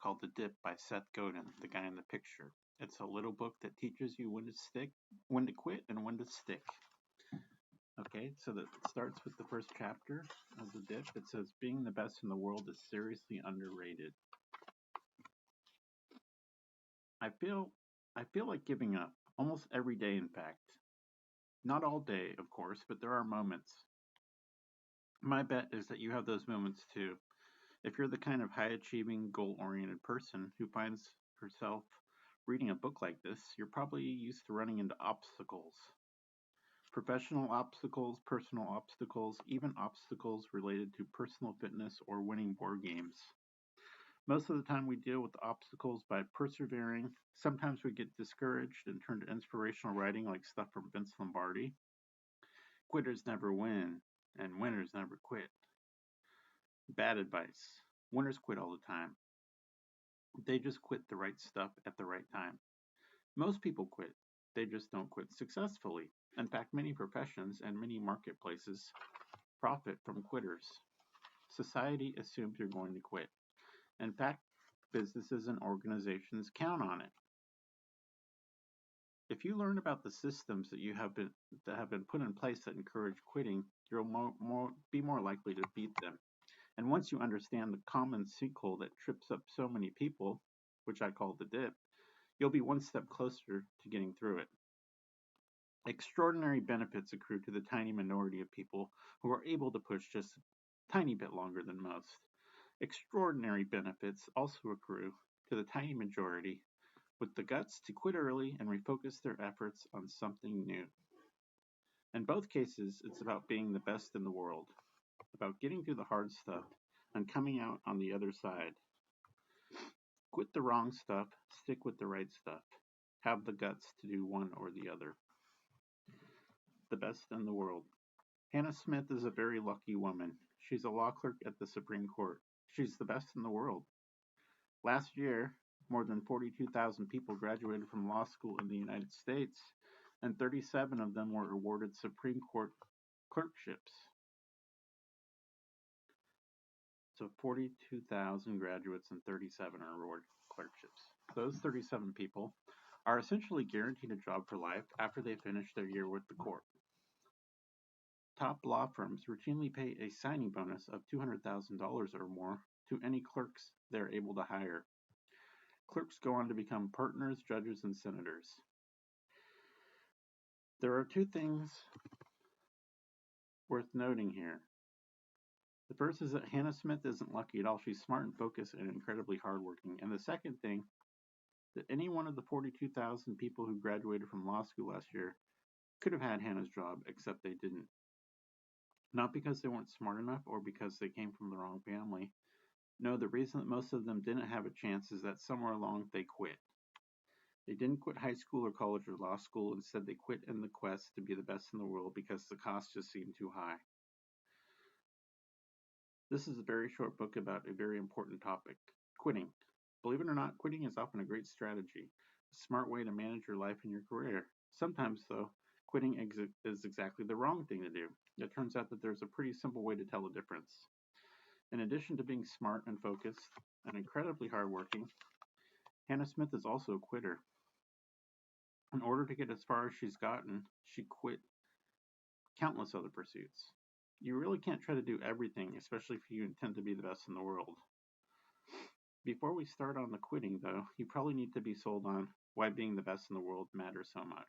called The Dip by Seth Goden, the guy in the picture. It's a little book that teaches you when to quit, and when to stick. Okay, so that starts with the first chapter of The Dip. It says, being the best in the world is seriously underrated. I feel I feel like giving up almost every day, in fact. Not all day, of course, but there are moments. My bet is that you have those moments too. If you're the kind of high achieving, goal oriented person who finds herself reading a book like this, you're probably used to running into obstacles. Professional obstacles, personal obstacles, even obstacles related to personal fitness or winning board games. Most of the time, we deal with obstacles by persevering. Sometimes we get discouraged and turn to inspirational writing like stuff from Vince Lombardi. Quitters never win, and winners never quit. Bad advice. Winners quit all the time. They just quit the right stuff at the right time. Most people quit. They just don't quit successfully. In fact, many professions and many marketplaces profit from quitters. Society assumes you're going to quit. In fact, businesses and organizations count on it. If you learn about the systems that have been put in place that encourage quitting, you'll be more likely to beat them. And once you understand the common sinkhole that trips up so many people, which I call the dip, you'll be one step closer to getting through it. Extraordinary benefits accrue to the tiny minority of people who are able to push just a tiny bit longer than most. Extraordinary benefits also accrue to the tiny majority with the guts to quit early and refocus their efforts on something new. In both cases, it's about being the best in the world, about getting through the hard stuff and coming out on the other side. Quit the wrong stuff, stick with the right stuff. Have the guts to do one or the other. The best in the world. Hannah Smith is a very lucky woman. She's a law clerk at the Supreme Court. She's the best in the world. Last year, more than 42,000 people graduated from law school in the United States, and 37 of them were awarded Supreme Court clerkships. So 42,000 graduates and 37 are awarded clerkships. Those 37 people are essentially guaranteed a job for life after they finish their year with the court. Top law firms routinely pay a signing bonus of $200,000 or more to any clerks they're able to hire. Clerks go on to become partners, judges, and senators. There are two things worth noting here. The first is that Hannah Smith isn't lucky at all. She's smart and focused and incredibly hardworking. And the second thing, that any one of the 42,000 people who graduated from law school last year could have had Hannah's job, except they didn't. Not because they weren't smart enough or because they came from the wrong family. No, the reason that most of them didn't have a chance is that somewhere along they quit. They didn't quit high school or college or law school. Instead, they quit in the quest to be the best in the world because the cost just seemed too high. This is a very short book about a very important topic, quitting. Believe it or not, quitting is often a great strategy, a smart way to manage your life and your career. Sometimes, though, quitting is exactly the wrong thing to do. It turns out that there's a pretty simple way to tell the difference. In addition to being smart and focused and incredibly hardworking, Hannah Smith is also a quitter. In order to get as far as she's gotten, she quit countless other pursuits. You really can't try to do everything, especially if you intend to be the best in the world. Before we start on the quitting, though, you probably need to be sold on why being the best in the world matters so much.